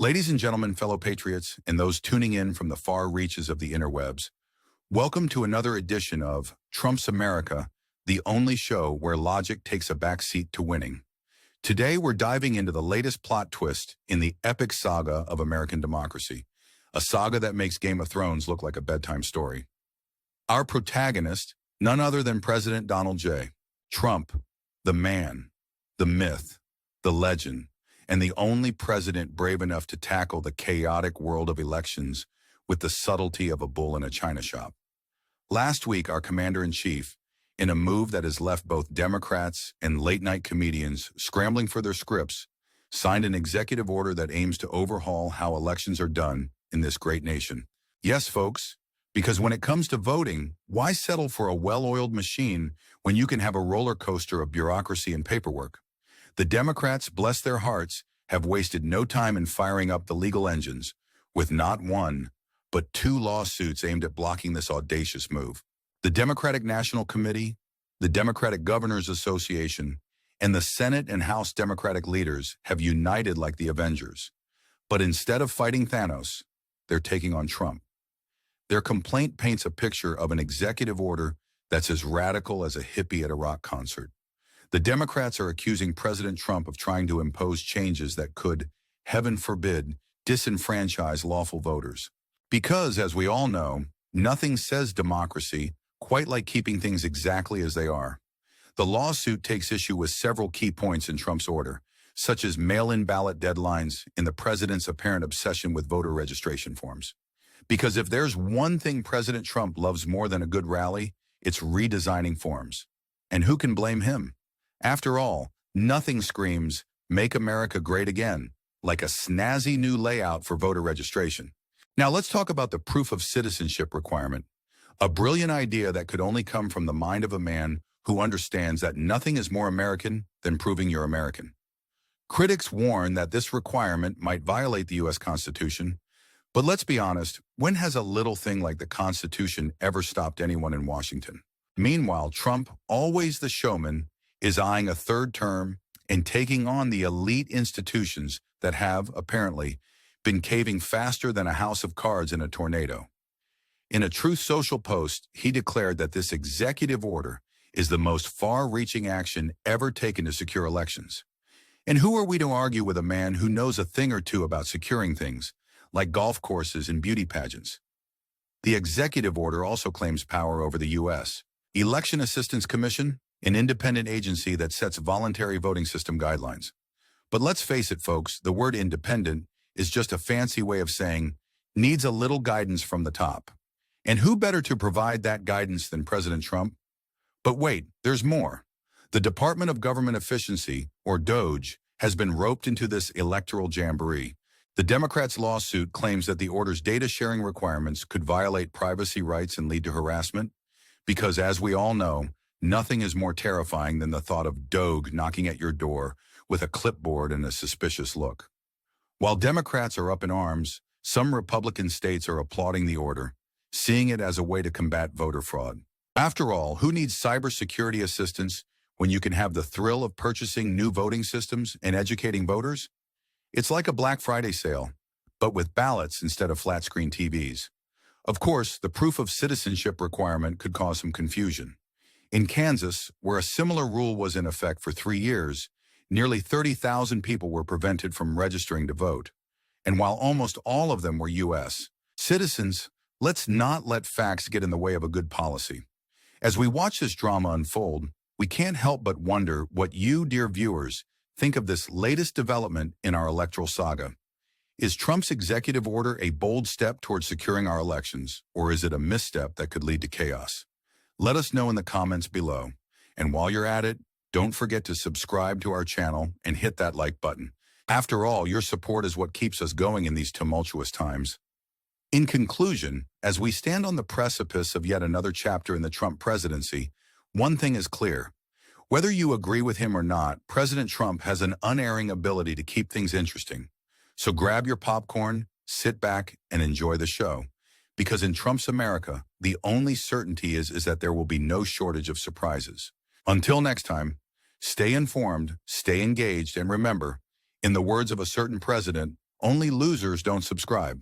Ladies and gentlemen, fellow patriots, and those tuning in from the far reaches of the interwebs, welcome to another edition of Trump's America, the only show where logic takes a backseat to winning. Today, we're diving into the latest plot twist in the epic saga of American democracy, a saga that makes Game of Thrones look like a bedtime story. Our protagonist, none other than President Donald J. Trump, the man, the myth, the legend, and the only president brave enough to tackle the chaotic world of elections with the subtlety of a bull in a china shop. Last week, our commander-in-chief, in a move that has left both Democrats and late-night comedians scrambling for their scripts, signed an executive order that aims to overhaul how elections are done in this great nation. Yes, folks, because when it comes to voting, why settle for a well-oiled machine when you can have a roller coaster of bureaucracy and paperwork? The Democrats, bless their hearts, have wasted no time in firing up the legal engines, with not one, but two lawsuits aimed at blocking this audacious move. The Democratic National Committee, the Democratic Governors Association, and the Senate and House Democratic leaders have united like the Avengers. But instead of fighting Thanos, they're taking on Trump. Their complaint paints a picture of an executive order that's as radical as a hippie at a rock concert. The Democrats are accusing President Trump of trying to impose changes that could, heaven forbid, disenfranchise lawful voters. Because, as we all know, nothing says democracy quite like keeping things exactly as they are. The lawsuit takes issue with several key points in Trump's order, such as mail-in ballot deadlines and the president's apparent obsession with voter registration forms. Because if there's one thing President Trump loves more than a good rally, it's redesigning forms. And who can blame him? After all, nothing screams, "Make America Great Again," like a snazzy new layout for voter registration. Now let's talk about the proof-of-citizenship requirement, a brilliant idea that could only come from the mind of a man who understands that nothing is more American than proving you're American. Critics warn that this requirement might violate the U.S. Constitution, but let's be honest, when has a little thing like the Constitution ever stopped anyone in Washington? Meanwhile, Trump, always the showman, is eyeing a third term and taking on the elite institutions that have, apparently, been caving faster than a house of cards in a tornado. In a Truth Social post, he declared that this executive order is the most far-reaching action ever taken to secure elections. And who are we to argue with a man who knows a thing or two about securing things, like golf courses and beauty pageants? The executive order also claims power over the U.S. Election Assistance Commission, an independent agency that sets voluntary voting system guidelines. But let's face it, folks, the word independent is just a fancy way of saying needs a little guidance from the top. And who better to provide that guidance than President Trump? But wait, there's more. The Department of Government Efficiency, or DOGE, has been roped into this electoral jamboree. The Democrats' lawsuit claims that the order's data sharing requirements could violate privacy rights and lead to harassment, because as we all know, nothing is more terrifying than the thought of DOGE knocking at your door with a clipboard and a suspicious look. While Democrats are up in arms, some Republican states are applauding the order, seeing it as a way to combat voter fraud. After all, who needs cybersecurity assistance when you can have the thrill of purchasing new voting systems and educating voters? It's like a Black Friday sale, but with ballots instead of flat-screen TVs. Of course, the proof-of-citizenship requirement could cause some confusion. In Kansas, where a similar rule was in effect for 3 years, nearly 30,000 people were prevented from registering to vote. And while almost all of them were U.S. citizens, let's not let facts get in the way of a good policy. As we watch this drama unfold, we can't help but wonder what you, dear viewers, think of this latest development in our electoral saga. Is Trump's executive order a bold step towards securing our elections, or is it a misstep that could lead to chaos? Let us know in the comments below. And while you're at it, don't forget to subscribe to our channel and hit that like button. After all, your support is what keeps us going in these tumultuous times. In conclusion, as we stand on the precipice of yet another chapter in the Trump presidency, one thing is clear. Whether you agree with him or not, President Trump has an unerring ability to keep things interesting. So grab your popcorn, sit back, and enjoy the show. Because in Trump's America, the only certainty is that there will be no shortage of surprises. Until next time, stay informed, stay engaged, and remember, in the words of a certain president, Only losers don't subscribe.